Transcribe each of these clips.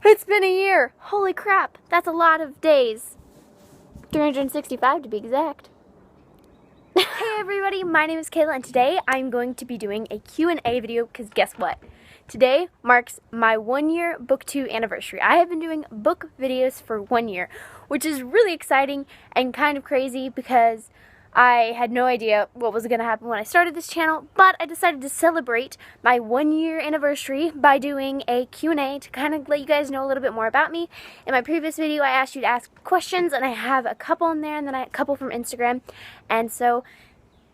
It's been a year. Holy crap, that's a lot of days. 365 to be exact. Hey everybody, my name is Cayla and today I'm going to be doing a Q&A video because guess what? Today marks my 1-year Booktube anniversary. I have been doing book videos for 1 year, which is really exciting and kind of crazy because I had no idea what was going to happen when I started this channel, but I decided to celebrate my 1-year anniversary by doing a Q&A to kind of let you guys know a little bit more about me. In my previous video, I asked you to ask questions, and I have a couple in there, and then I had a couple from Instagram, and so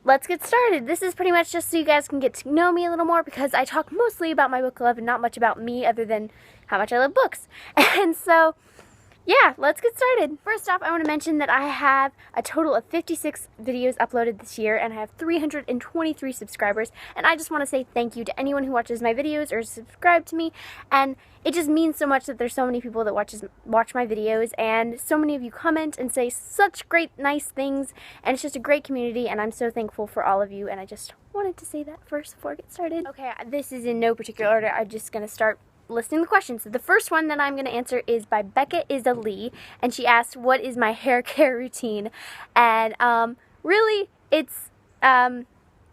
let's get started. This is pretty much just so you guys can get to know me a little more because I talk mostly about my book love and not much about me other than how much I love books. And so yeah, let's get started. First off, I want to mention that I have a total of 56 videos uploaded this year and I have 323 subscribers, and I just want to say thank you to anyone who watches my videos or subscribe to me, and it just means so much that there's so many people that watch my videos, and so many of you comment and say such great nice things, and it's just a great community, and I'm so thankful for all of you, and I just wanted to say that first before I get started. Okay, this is in no particular order. I'm just going to start listing the questions. So the first one that I'm going to answer is by Becca Isa Lee, and she asked, what is my hair care routine? And really, it's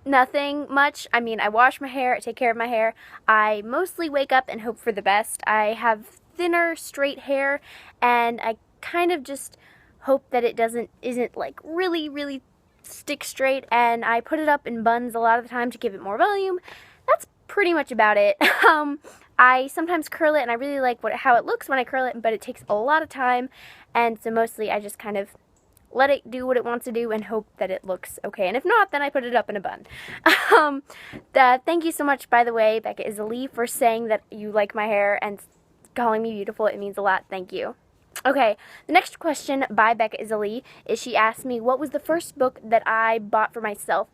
nothing much. I mean, I wash my hair, I take care of my hair. I mostly wake up and hope for the best. I have thinner, straight hair, and I kind of just hope that it isn't like really stick straight, and I put it up in buns a lot of the time to give it more volume. That's pretty much about it. I sometimes curl it, and I really like how it looks when I curl it, but it takes a lot of time, and so mostly I just kind of let it do what it wants to do and hope that it looks okay, and if not, then I put it up in a bun. Thank you so much, by the way, Becca Isa Lee, for saying that you like my hair and calling me beautiful. It means a lot. Thank you. Okay, the next question by Becca Isa Lee is, she asked me, what was the first book that I bought for myself?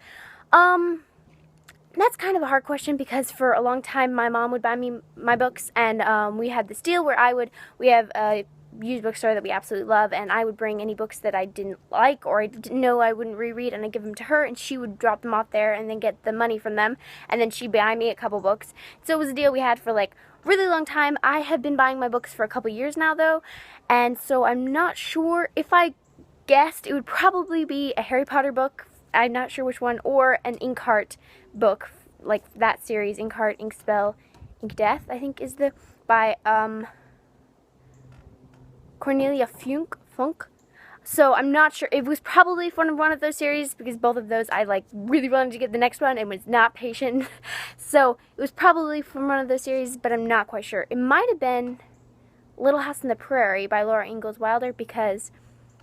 That's kind of a hard question because for a long time my mom would buy me my books, and we had this deal where we have a used bookstore that we absolutely love, and I would bring any books that I didn't like or I didn't know I wouldn't reread, and I'd give them to her, and she would drop them off there and then get the money from them, and then she'd buy me a couple books. So it was a deal we had for like really long time. I have been buying my books for a couple years now though, and so I'm not sure. If I guessed, it would probably be a Harry Potter book. I'm not sure which one, or an Inkheart book, like that series, Inkheart, Inkspell, Inkdeath, I think is by Cornelia Funk. So I'm not sure. It was probably from one of those series because both of those I like really wanted to get the next one and was not patient. So it was probably from one of those series, but I'm not quite sure. It might have been Little House on the Prairie by Laura Ingalls Wilder because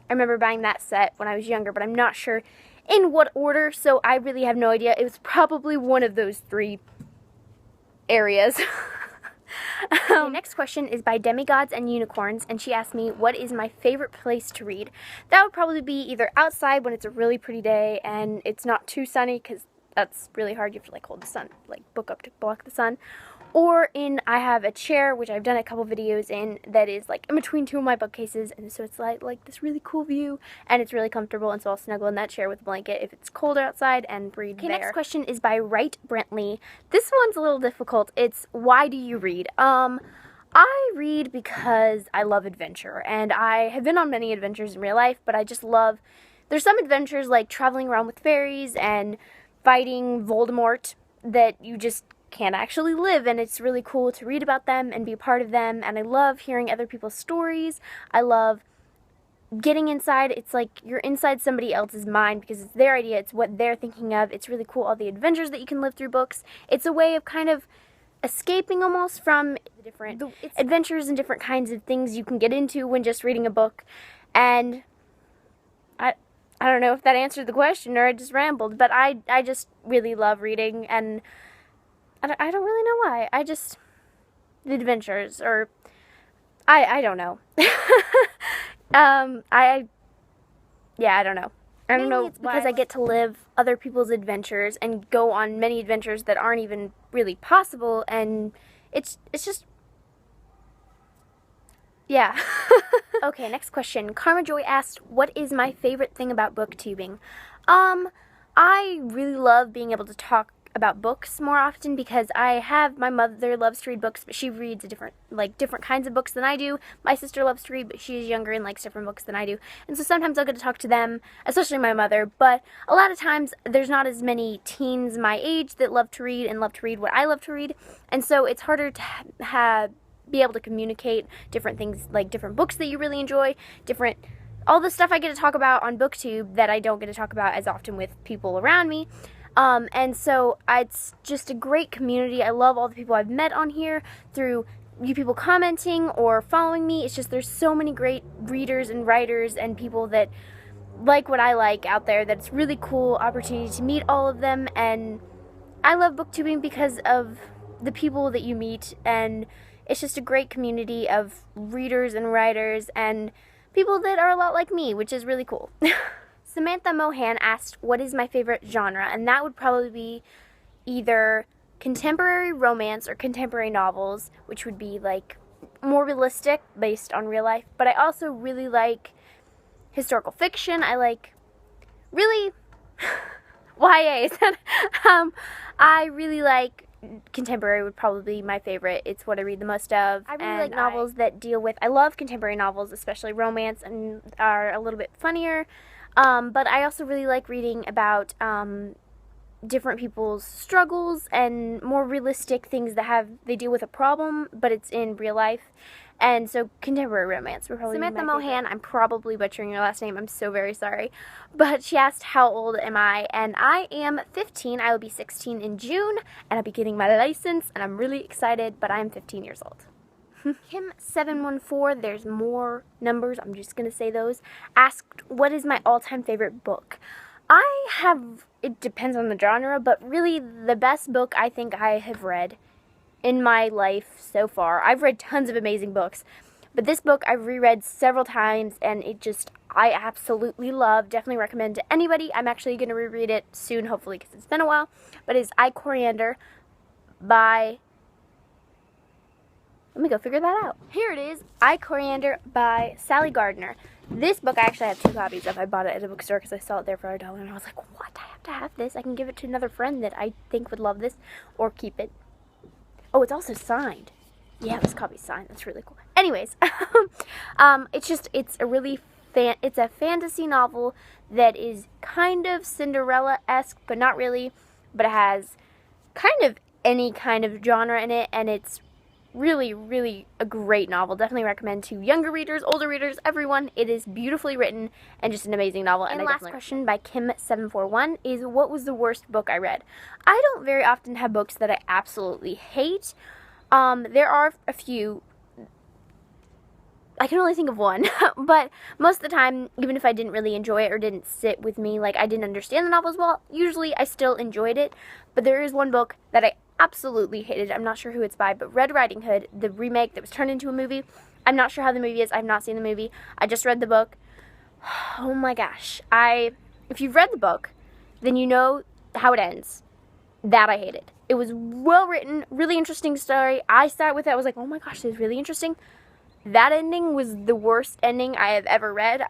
I remember buying that set when I was younger, but I'm not sure in what order, so I really have no idea. It was probably one of those three areas. The next question is by Demigods and Unicorns, and she asked me, what is my favorite place to read? That would probably be either outside when it's a really pretty day and it's not too sunny, because that's really hard. You have to like hold the sun, like book up to block the sun. Or I have a chair, which I've done a couple videos in, that is like in between two of my bookcases, and so it's like this really cool view, and it's really comfortable, and so I'll snuggle in that chair with a blanket if it's colder outside and read there. Next question is by Wright Brentley. This one's a little difficult. It's, why do you read? I read because I love adventure, and I have been on many adventures in real life, but I just love, there's some adventures like traveling around with fairies and fighting Voldemort that you just can't actually live, and it's really cool to read about them and be a part of them, and I love hearing other people's stories. I love getting inside. It's like you're inside somebody else's mind because it's their idea, it's what they're thinking of. It's really cool, all the adventures that you can live through books. It's a way of kind of escaping almost from the different adventures and different kinds of things you can get into when just reading a book. And I don't know if that answered the question or I just rambled, but I just really love reading, and I don't really know why. The adventures, or I don't know. I don't know. I don't know, it's because I get to live other people's adventures and go on many adventures that aren't even really possible, and it's just, yeah. Okay, next question. Karma Joy asked, what is my favorite thing about booktubing? I really love being able to talk about books more often because my mother loves to read books, but she reads different kinds of books than I do. My sister loves to read, but she's younger and likes different books than I do. And so sometimes I'll get to talk to them, especially my mother, but a lot of times there's not as many teens my age that love to read and love to read what I love to read. And so it's harder to be able to communicate different things, like different books that you really enjoy, all the stuff I get to talk about on Booktube that I don't get to talk about as often with people around me. And so it's just a great community. I love all the people I've met on here through you people commenting or following me. It's just there's so many great readers and writers and people that like what I like out there that it's really cool opportunity to meet all of them. And I love booktubing because of the people that you meet, and it's just a great community of readers and writers and people that are a lot like me, which is really cool. Samantha Mohan asked, what is my favorite genre? And that would probably be either contemporary romance or contemporary novels, which would be like more realistic, based on real life. But I also really like historical fiction. I like really YAs. I really like contemporary would probably be my favorite. It's what I read the most of. I really like novels that deal with, I love contemporary novels, especially romance, and are a little bit funnier. But I also really like reading about different people's struggles and more realistic things that they deal with a problem, but it's in real life. And so contemporary romance would probably Samantha Mohan, I'm probably butchering your last name, I'm so very sorry. But she asked, how old am I? And I am 15, I will be 16 in June, and I'll be getting my license, and I'm really excited, but I'm 15 years old. Kim714, there's more numbers, I'm just going to say those, asked, what is my all-time favorite book? It depends on the genre, but really the best book I think I have read in my life so far. I've read tons of amazing books, but this book I've reread several times, and I absolutely love, definitely recommend to anybody. I'm actually going to reread it soon, hopefully, because it's been a while, but it's I, Coriander by... Let me go figure that out. Here it is, I, Coriander by Sally Gardner. This book I actually have 2 copies of. I bought it at a bookstore because I saw it there for $1, and I was like, what? I have to have this. I can give it to another friend that I think would love this, or keep it. Oh, it's also signed. Yeah, this copy's signed. That's really cool. Anyways, it's a fantasy novel that is kind of Cinderella-esque, but not really. But it has kind of any kind of genre in it, and it's really, really a great novel. Definitely recommend to younger readers, older readers, everyone. It is beautifully written and just an amazing novel. And last question by Kim741 is, what was the worst book I read? I don't very often have books that I absolutely hate. There are a few. I can only think of one, but most of the time, even if I didn't really enjoy it or didn't sit with me, like I didn't understand the novel as well, usually I still enjoyed it. But there is one book that I absolutely hated. I'm not sure who it's by, but Red Riding Hood, the remake that was turned into a movie. I'm not sure how the movie is. I've not seen the movie. I just read the book. Oh my gosh. If you've read the book, then you know how it ends. That I hated. It was well written, really interesting story. I sat with it. I was like, oh my gosh, this is really interesting. That ending was the worst ending I have ever read.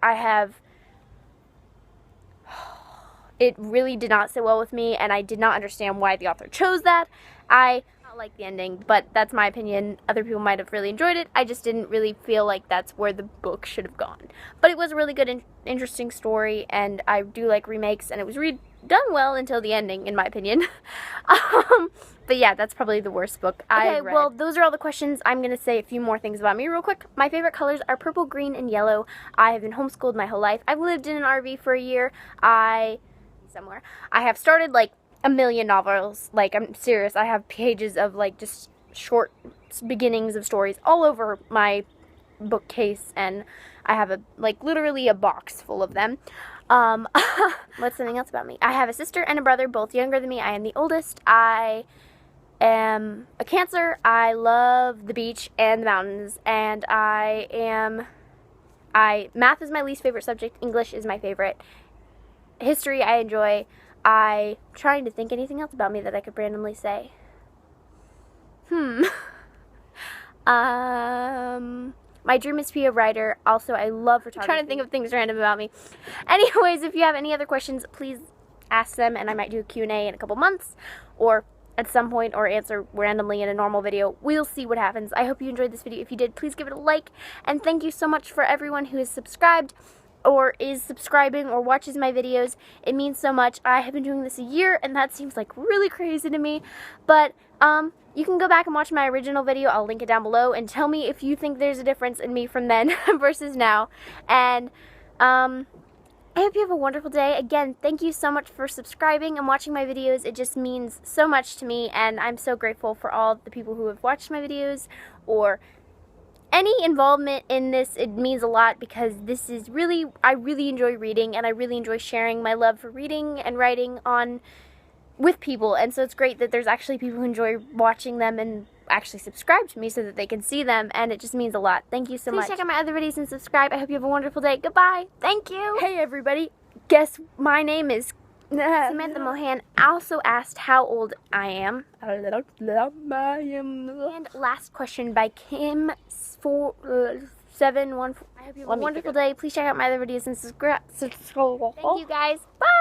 It really did not sit well with me, and I did not understand why the author chose that. I don't like the ending, but that's my opinion. Other people might have really enjoyed it. I just didn't really feel like that's where the book should have gone. But it was a really good, interesting story, and I do like remakes, and it was done well until the ending, in my opinion. But yeah, that's probably the worst book I've read. Well, those are all the questions. I'm going to say a few more things about me real quick. My favorite colors are purple, green, and yellow. I have been homeschooled my whole life. I've lived in an RV for a year. I have started like a million novels. Like, I'm serious. I have pages of like just short beginnings of stories all over my bookcase, and I have literally a box full of them. What's something else about me? I have a sister and a brother, both younger than me. I am the oldest. I am a Cancer. I love the beach and the mountains, and math is my least favorite subject. English is my favorite. History I enjoy. I'm trying to think anything else about me that I could randomly say. My dream is to be a writer. Also, I love photography. I'm trying to think of things random about me. Anyways, if you have any other questions, please ask them, and I might do a Q&A in a couple months, or at some point, or answer randomly in a normal video. We'll see what happens. I hope you enjoyed this video. If you did, please give it a like, and thank you so much for everyone who has subscribed, or is subscribing, or watches my videos. It means so much. I have been doing this a year, and that seems like really crazy to me, but you can go back and watch my original video. I'll link it down below, and tell me if you think there's a difference in me from then versus now. And I hope you have a wonderful day. Again, thank you so much for subscribing and watching my videos. It just means so much to me, and I'm so grateful for all the people who have watched my videos, or any involvement in this. It means a lot, because this is really, I really enjoy reading, and I really enjoy sharing my love for reading and writing with people, and so it's great that there's actually people who enjoy watching them and actually subscribe to me so that they can see them, and it just means a lot. Thank you so much. Please check out my other videos and subscribe. I hope you have a wonderful day. Goodbye. Thank you. Hey everybody, guess my name is Samantha Mohan also asked how old I am. And last question by Kim714. I hope you have a wonderful day. Please check out my other videos and subscribe. Thank you guys. Bye.